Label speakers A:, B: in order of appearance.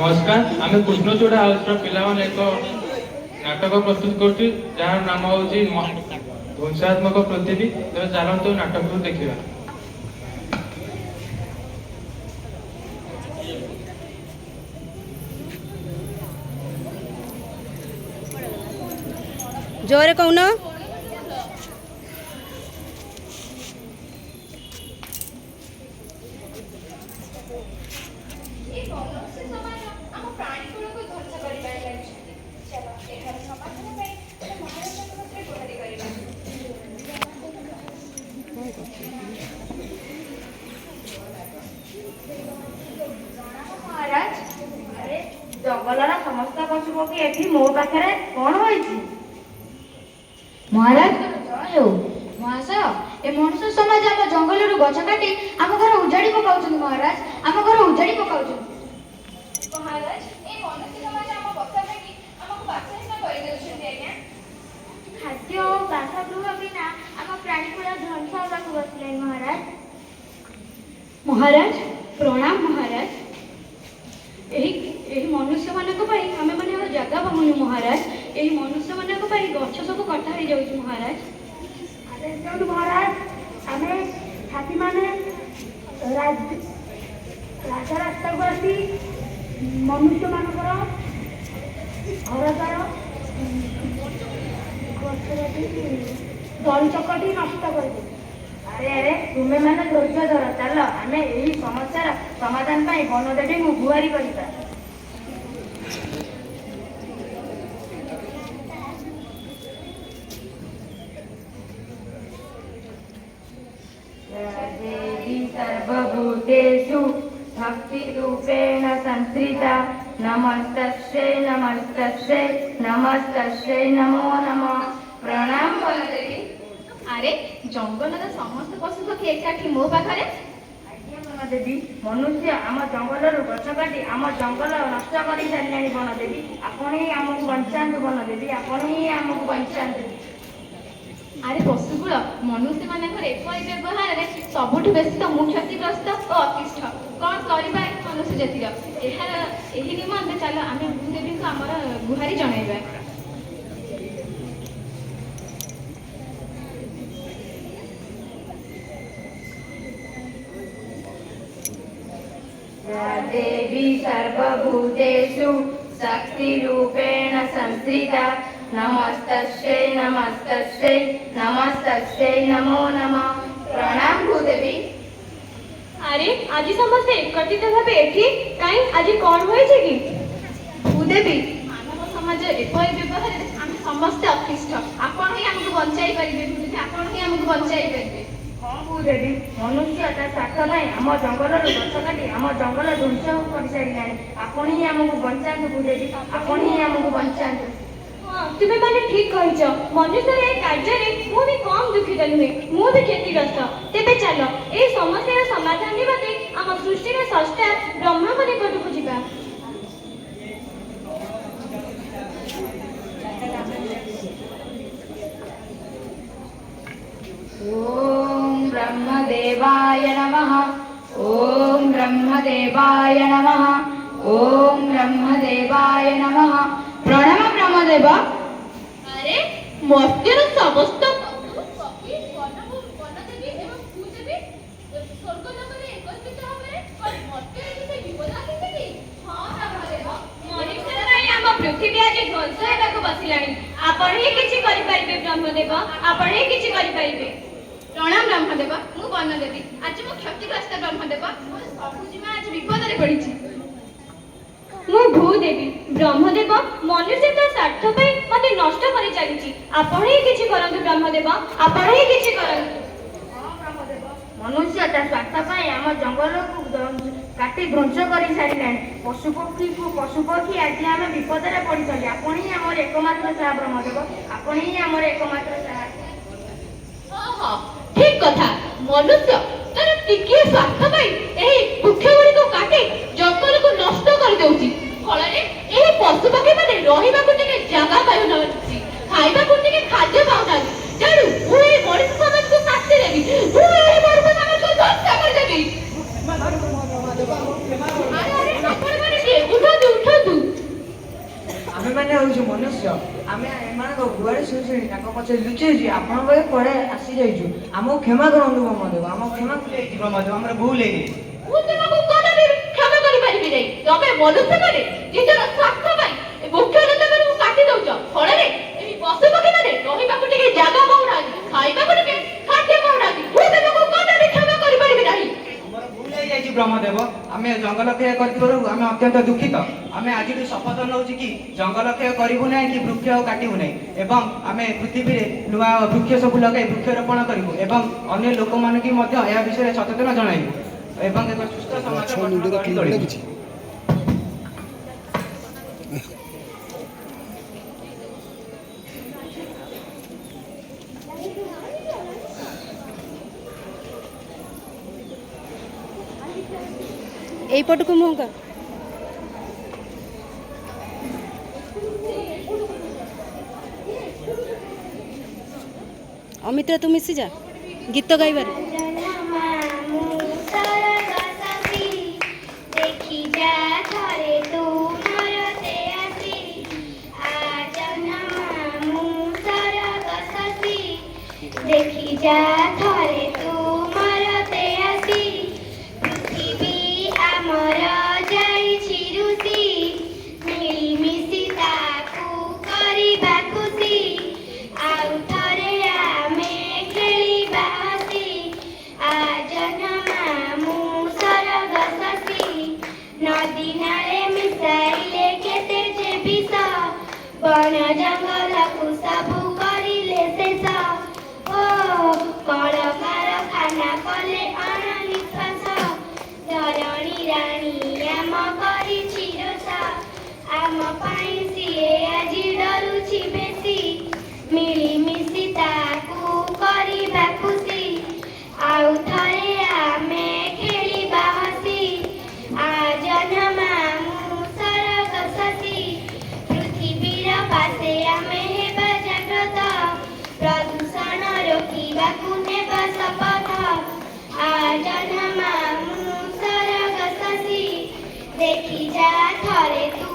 A: नमस्कार आम कृष्णचूड़ा हाउस पिलाने एक नाटक प्रस्तुत कर जार नाम हूँ ध्वंसात्मक पृथ्वी। तो चलते नाटक को देखा।
B: जोरे कौन
C: जंगलर समस्त पशु पक्षी एठी मो पाखरे कौन होइछि महाराज जय हो महाशय ए मनुष्य समाज आम जंगलरू गछ काटी आम घर उजाड़ी पकाउछन महाराज आम घर उजाड़ी पकाउछन महाराज ए मनुष्य समाज आम बक्सा भागी हमको बासहीन कर देउछन आज्ञा खाद्य और बासगृह बिना आम प्राणीकुल ध्वंस होबाकू बसले महाराज महाराज प्रणाम महाराज एही मनुष्य मानक पई हमें माने और जगह पाउनु महाराज एही मनुष्य मानक पई गछ सब कटा हो जाउछ महाराज अरे जों महाराज हमें हाथी माने राजा रास्ता को आसी मनुष्य मानकर घर द्वार दल चकटी नष्ट कर अरे अरे तुम्हें मैंने धैर्य धर चल आम यही समस्या समाधान पाई वनदेवी को गुहारी करिता देवी सर्वभूतेषु भक्तिरूपेण संस्थिता नमस्तस्यै नमस्तस्यै नमस्तस्यै नमो नमः प्रणाम वनदेवी। अरे जंगलर समस्त पशु पक्षी एकाठी मो पाखरे देवी मनुष्य आम जंगल गछ काटी आम जंगल नष्ट कर सारे वनदेवी आपण ही आमको बचातु वनदेवी आपण ही आमको बचातु अरे पशुकूल मनुष्य मानकर एपरी व्यवहार में सबुठ बेसी तो मु क्षतिग्रस्त और अतिष्ठ कौन करवा मनुष्य जातिर यही निमंते चल आम भूदेवी को आमर गुहारी जनइबा देवी सर्वभूतेषु शक्तिरूपेण संस्थिता नमस्तस्यै नमस्तस्यै नमस्तस्यै नमो नमः प्रणाम भूदेवी। अरे आज समस्ते एकत्रित भावे एठी काई आज कौन होइछे कि भूदेवी मानव समाज एपरि व्यवहार हम समस्त अतिष्ठ आपण ही हमको बचाई परिबे भूदेवी आपण ही हमको बचाई परिबे हाँ भूदेवी मनुष्य ता स्वार्थ नहीं आम जंगल गछ काटी आम जंगल ध्वंस कर सारे आपण ही आमको बचातु भूदेवी आपण ही आमको बचातु तुम्हें मैंने ठीक कहिଛ मनुष्य ए कार्य रे मु भी कम दुखित नुहे मु भी क्षतिग्रस्त तेबे चलो ए समस्या समाधान निमंते आम सृष्टि रे स्रष्टा ब्रह्मा को निकटକୁ ଯିବା। ओम ब्रह्मदेवाय नमः ओम ब्रह्मदेवाय नमः ओम ब्रह्मदेवाय नमः प्रणाम ब्रह्मदेव। अरे मर्त्यर समस्त पृथ्वी आज ध्वंस होगा बसिलानी आपण ही किछि करि परिबे ब्रह्मदेव आपण ही किछि करि परिबे प्रणाम ब्रह्मदेव मु वनदेवी आज मु क्षतिग्रस्त ब्रह्मदेव मोर सबु जीवा आज विपद रे पड़िछि मु भूदेवी ब्रह्मदेव मनुष्य तो स्वार्थ पे मते नष्ट करि चलिछि आपण ही किछि करंतु ब्रह्मदेव आपण ही किछि करंतु हां ब्रह्मदेव मनुष्य ता स्वार्थ पे हम जंगल को काटी ध्वंस कर सारे पशु पक्षी आज आम विपद रे पड़ी चली आपण ही हमर एकमात्र सहाय ब्रह्मदेव आपण ही हमर एकमात्र सहाय।
D: हां ठीक कथा मनुष्य तर टिके स्वार्थ पाई एही वृक्ष गुडी को काटी जंगल को नष्ट कर देउची फल रे एही पशु पक्षी माने रहिबा को टिके जगह पाउ नछि खाइबा को टिके खाद्य पाउ नछि जानु मु ए मनुष्य समाज को शास्ति देबी मु ए मनुष्य समाज को ध्वंस कर देबी। अरे अरे आपण माने के उठो
B: ଏମାନେ ହେଉଛି ମନୁଷ୍ୟ। ଆମେ ଏମାନଙ୍କ ଗୁଆରେ ଶୁଣି ଶୁଣି ତାଙ୍କ ପଛରେ ଲୁଚେଇଛୁ, ଆପଣଙ୍କ ପାଖେ ପରେ ଆସିଯାଇଛୁ। ଆମକୁ କ୍ଷମା କରନ୍ତୁ ବ୍ରହ୍ମଦେବ, ଆମ କ୍ଷମା
E: ହେଇଛି ବ୍ରହ୍ମଦେବ, ଆମର ଭୁଲ ହେଇଯାଇଛି।
D: ମୁଁ ତୁମକୁ କଦାପି କ୍ଷମା କରିପାରିବି ନାହିଁ। ତମେ ମନୁଷ୍ୟମାନେ ନିଜର ସ୍ୱାର୍ଥ ପାଇଁ ଏ ବୃକ୍ଷଲତାମାନଙ୍କୁ କାଟି ଦଉଛ। ଫଳରେ ଏହି ପଶୁପକ୍ଷୀମାନେ ରହିବାକୁ ଟିକେ ଜାଗା ପାଉନାହାନ୍ତି, ଖାଇବାକୁ ଟିକେ ଖାଦ୍ୟ ପାଉନାହାନ୍ତି। ମୁଁ ତୁମକୁ କଦାପି କ୍ଷମା କରିପାରିବି ନାହିଁ।
E: ଆମର ଭୁଲ ହେଇଯାଇଛି ବ୍ରହ୍ମଦେବ, ଆମେ ଜଙ୍ଗଲ କ୍ଷୟ କରିଥିବାରୁ ଆମେ ଅତ୍ୟନ୍ତ ଦୁଃଖିତ। ଆମେ ଆଜିଠୁ ଶପଥ ନେଉଛୁ କି ଜଙ୍ଗଲ କ୍ଷୟ କରିବୁ ନାହିଁ କି ବୃକ୍ଷ ଆଉ କାଟିବୁ ନାହିଁ, ଏବଂ ଆମେ ପୃଥିବୀରେ ନୂଆ ବୃକ୍ଷ ସବୁ ଲଗାଇ ବୃକ୍ଷରୋପଣ କରିବୁ ଏବଂ ଅନ୍ୟ ଲୋକମାନଙ୍କୁ ମଧ୍ୟ ଏହା ବିଷୟରେ ସଚେତନ ଜଣାଇବୁ ଏବଂ ଏକ ସୁସ୍ଥ ସମାଜ ଗଠନ ଗଢ଼ି ତୋଳିବୁ।
F: এইপটକୁ ମୁହଁ କର। ଅମିତ୍ର ତୁ ମିଶିଯା ଗୀତ ଗାଇବାରେ।
C: देखी जा थरे तू मरते आसी पृथ्वी आमर जाइछि रुसी मिलिमिशि ताकू करिबा खुशी आउ थरे आमे खेलिबा हसी आज नमामु सरग शशी नदी नाले मिसाइले केते जे विष बन जंगल को सबु करिले शेष कलकारखाना कले अणनिश्वास धरणी राणी आम करिछि रोष आम पाई सिए आजि डरुछि बेसी मिलिमिशि ताकू करिबा खुशी आउ थरे आमे खेलिबा हसी आज नमामु सरग शशी पृथिवीर पासे आमे हेबा जाग्रत प्रदूषण रोकिबाकू नेबा शपथ आज नमामु सरग शशी देखी जा थरे तू